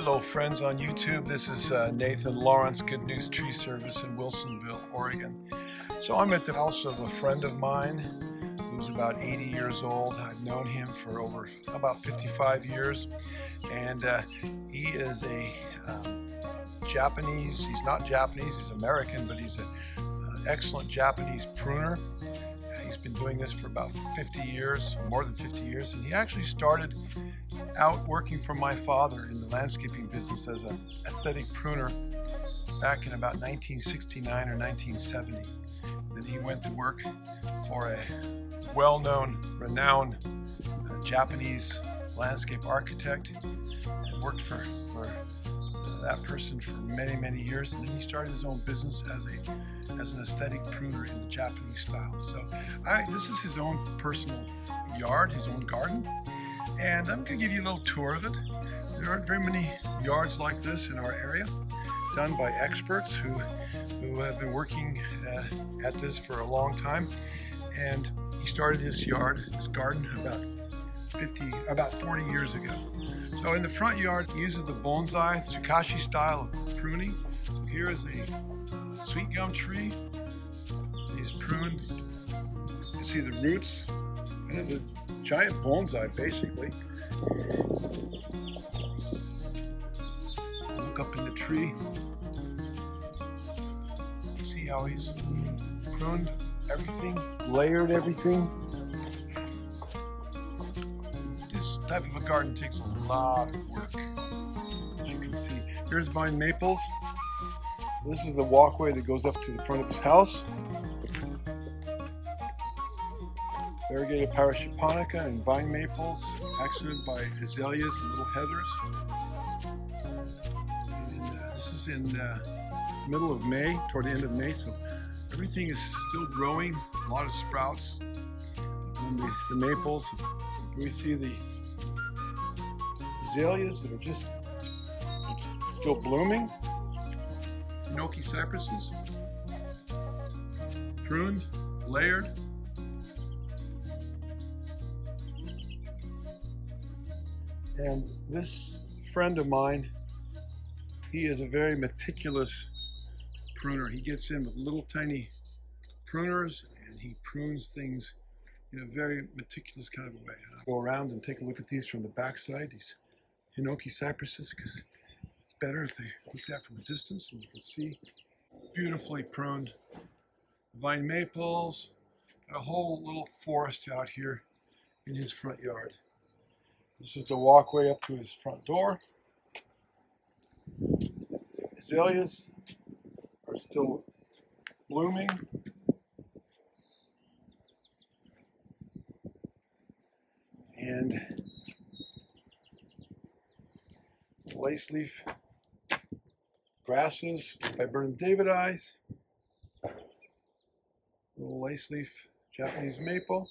Hello friends on YouTube, this is Nathan Lawrence, Good News Tree Service in Wilsonville, Oregon. So I'm at the house of a friend of mine who's about 80 years old. I've known him for over about 55 years, and he is a Japanese, he's not Japanese, he's American, but he's an excellent Japanese pruner. He's been doing this for about 50 years, more than 50 years, and he actually started out working for my father in the landscaping business as an aesthetic pruner back in about 1969 or 1970. Then he went to work for a well-known, renowned Japanese landscape architect and worked for that person for many, many years, and then he started his own business as an aesthetic pruner in the Japanese style. So this is his own personal yard, his own garden, and I'm going to give you a little tour of it. There aren't very many yards like this in our area, done by experts who have been working at this for a long time. And he started his garden about 40 years ago. So in the front yard, he uses the Nikawaki-Sukashi style of pruning. So here is a sweet gum tree. He's pruned. You see the roots. And it's a giant bonsai, basically. Look up in the tree. See how he's pruned everything, layered everything. This type of a garden takes a lot of work, as you can see. Here's vine maples. This is the walkway that goes up to the front of his house. Variegated parashiponica and vine maples, accented by azaleas and little heathers. And this is in middle of May, toward the end of May, so everything is still growing, a lot of sprouts. And the maples, we see the azaleas that are just still blooming. Hinoki-cypresses, pruned, layered. And this friend of mine, he is a very meticulous pruner. He gets in with little tiny pruners and he prunes things in a very meticulous kind of a way. I'll go around and take a look at these from the back side, these Hinoki-cypresses, because it's better if they look at from a distance and you can see beautifully pruned vine maples, a whole little forest out here in his front yard. This is the walkway up to his front door. Azaleas are still blooming. And lace leaf grasses, viburnum davidii, little lace leaf Japanese maple,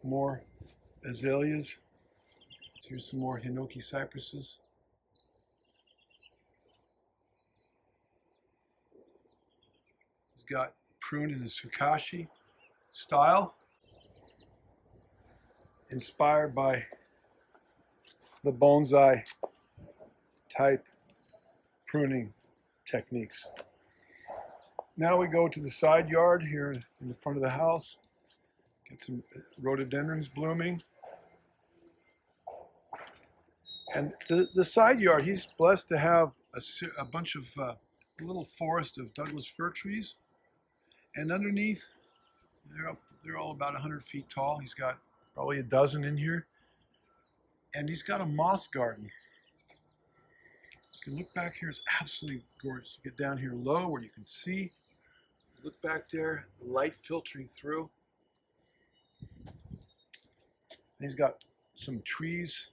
more azaleas. Here's some more Hinoki-cypresses. He's got pruned in the Sukashi style, inspired by the bonsai type pruning techniques. Now we go to the side yard here in the front of the house. Get some rhododendrons blooming. And the side yard, he's blessed to have a bunch of a little forest of Douglas fir trees. And underneath, they're all about 100 feet tall. He's got probably a dozen in here. And he's got a moss garden. You can look back here, it's absolutely gorgeous. You get down here low where you can see. Look back there, the light filtering through. He's got some trees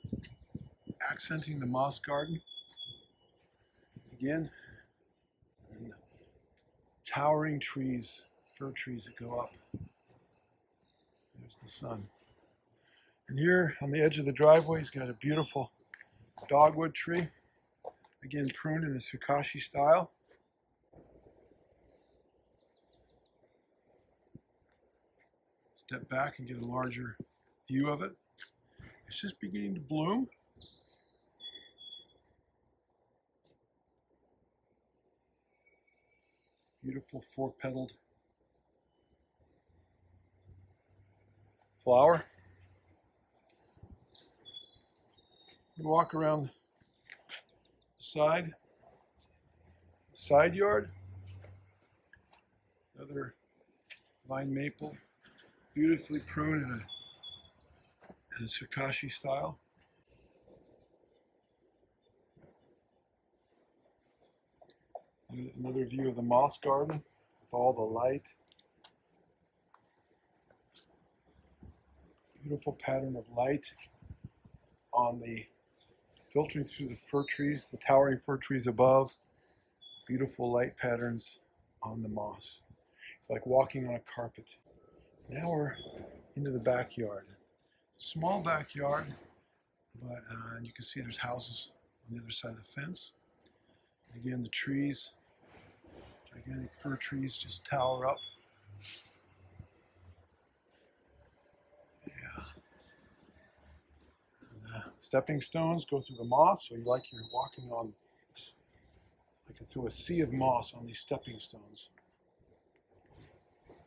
accenting the moss garden. Again, and towering trees, fir trees that go up. There's the sun. And here on the edge of the driveway, he's got a beautiful dogwood tree. Again, pruned in the Sukashi style. Step back and get a larger view of it. It's just beginning to bloom. Beautiful four-petaled flower. We walk around the side yard. Another vine maple, beautifully pruned in a Sukashi style. Another view of the moss garden with all the light. Beautiful pattern of light on the filtering through the fir trees, the towering fir trees above. Beautiful light patterns on the moss. It's like walking on a carpet. Now we're into the backyard. Small backyard, but you can see there's houses on the other side of the fence. Again, the trees, gigantic fir trees just tower up. Yeah. And, stepping stones go through the moss, so you're walking on through a sea of moss on these stepping stones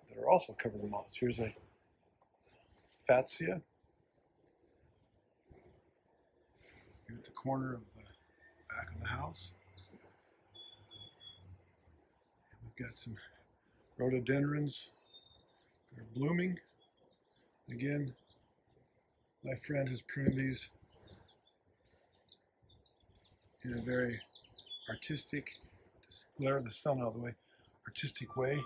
that are also covered in moss. Here's a fatsia. Here at the corner of the back of the house. And we've got some rhododendrons that are blooming. Again, my friend has pruned these in a very artistic, just glare the sun out of the way, artistic way.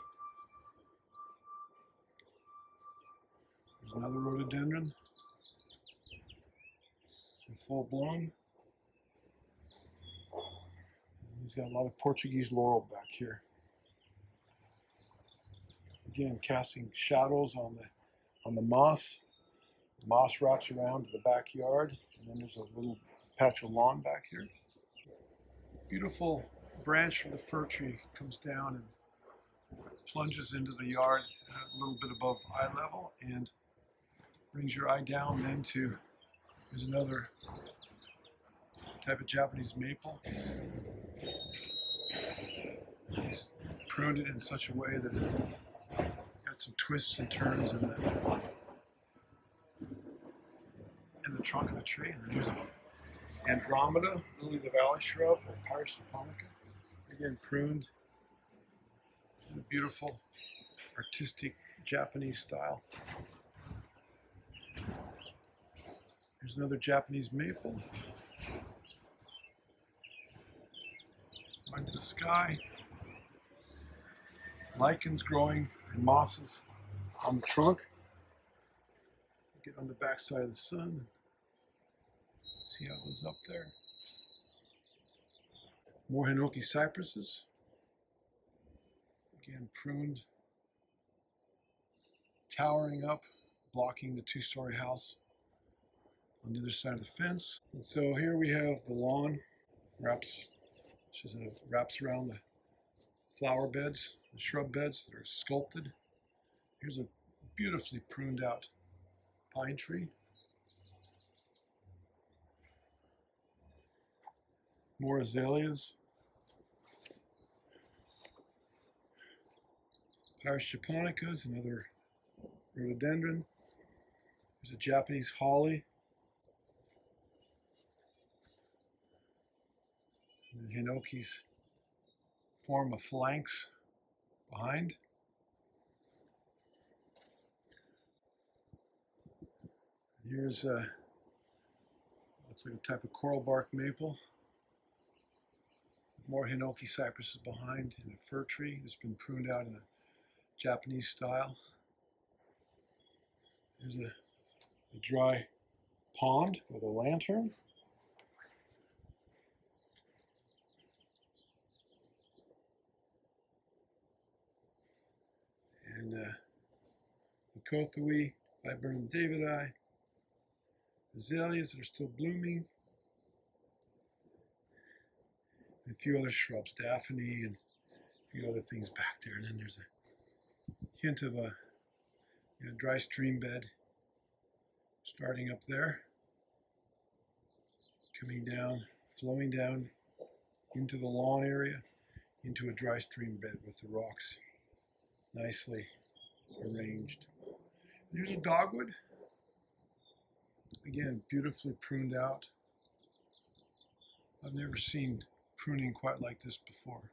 There's another rhododendron in full bloom. And he's got a lot of Portuguese laurel back here. Again, casting shadows on the moss. The moss wraps around to the backyard, and then there's a little patch of lawn back here. Beautiful branch from the fir tree comes down and plunges into the yard a little bit above eye level and brings your eye down then to, there's another type of Japanese maple. He's pruned it in such a way that it got some twists and turns in the trunk of the tree. And then here's an Andromeda, lily of the valley shrub, or Pyrus japonica. Again, pruned in a beautiful, artistic Japanese style. Here's another Japanese maple. Into the sky. Lichens growing and mosses on the trunk. Get on the back side of the sun. See how it goes up there. More hinoki cypresses. Again, pruned, towering up, blocking the two-story house on the other side of the fence. And so here we have the lawn wraps around the flower beds, the shrub beds that are sculpted. Here's a beautifully pruned out pine tree. More azaleas. Pyrus japonicas, another rhododendron. There's a Japanese holly. And the hinokis form a phalanx behind. Here's looks like a type of coral bark maple. More hinoki cypresses behind, and a fir tree that's been pruned out in a Japanese style. Here's a dry pond with a lantern. And the Kothui, Viburnum davidii, azaleas that are still blooming, and a few other shrubs, daphne and a few other things back there. And then there's a hint of a dry stream bed starting up there, coming down, flowing down into the lawn area, into a dry stream bed with the rocks nicely arranged. Here's a dogwood. Again, beautifully pruned out. I've never seen pruning quite like this before.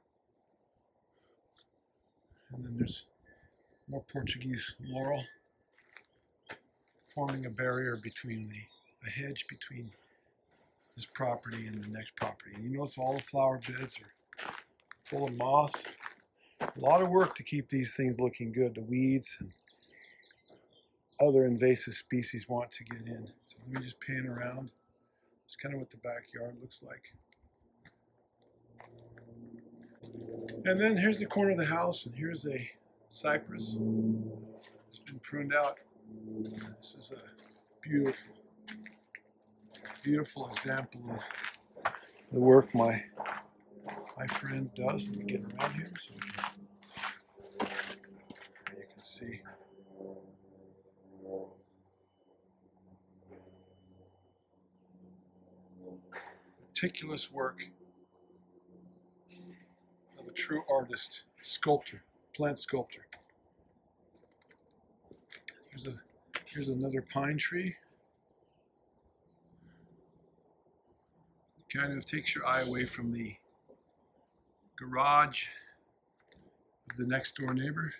And then there's more Portuguese laurel, forming a barrier between a hedge between this property and the next property. And you notice all the flower beds are full of moss. A lot of work to keep these things looking good. The weeds and other invasive species want to get in. So let me just pan around. It's kind of what the backyard looks like. And then here's the corner of the house, and here's a cypress. It's been pruned out. This is a beautiful, beautiful example of the work my friend does. Let me get around here so you can see. Meticulous work of a true artist, sculptor, plant sculptor. Here's another pine tree. It kind of takes your eye away from the garage of the next door neighbor.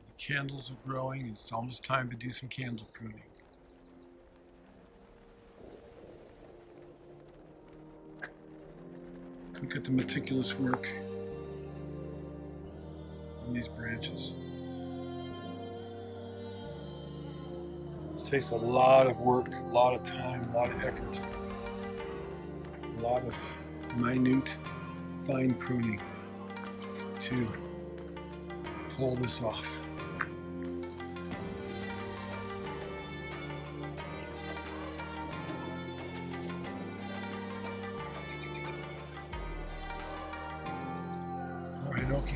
The candles are growing. It's almost time to do some candle pruning. Look at the meticulous work on these branches. It takes a lot of work, a lot of time, a lot of effort, a lot of minute, fine pruning to pull this off.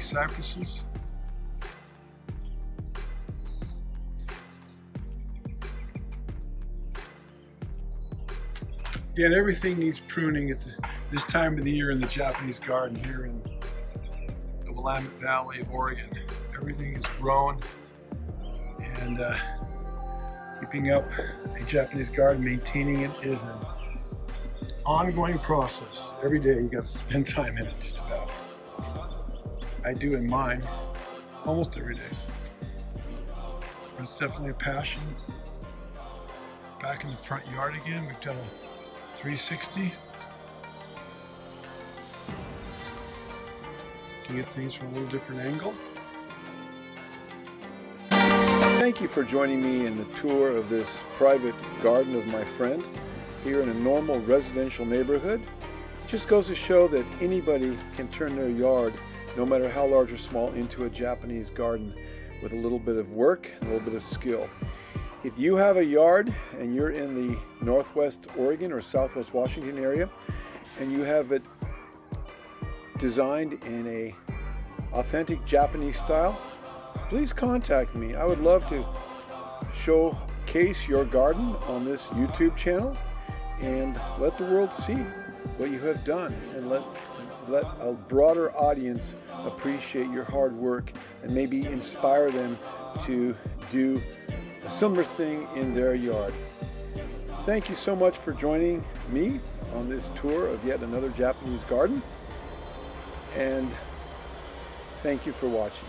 Cypresses. Again, everything needs pruning at this time of the year in the Japanese garden here in the Willamette Valley of Oregon. Everything is grown, and keeping up a Japanese garden, maintaining it is an ongoing process. Every day you got to spend time in it, just about. I do in mine almost every day. But it's definitely a passion. Back in the front yard again, we've done a 360. Can get things from a little different angle. Thank you for joining me in the tour of this private garden of my friend here in a normal residential neighborhood. It just goes to show that anybody can turn their yard, no matter how large or small, into a Japanese garden with a little bit of work and a little bit of skill. If you have a yard and you're in the Northwest Oregon or Southwest Washington area and you have it designed in a authentic Japanese style, please contact me. I would love to showcase your garden on this YouTube channel and let the world see what you have done, and let a broader audience appreciate your hard work and maybe inspire them to do a similar thing in their yard. Thank you so much for joining me on this tour of yet another Japanese garden, and thank you for watching.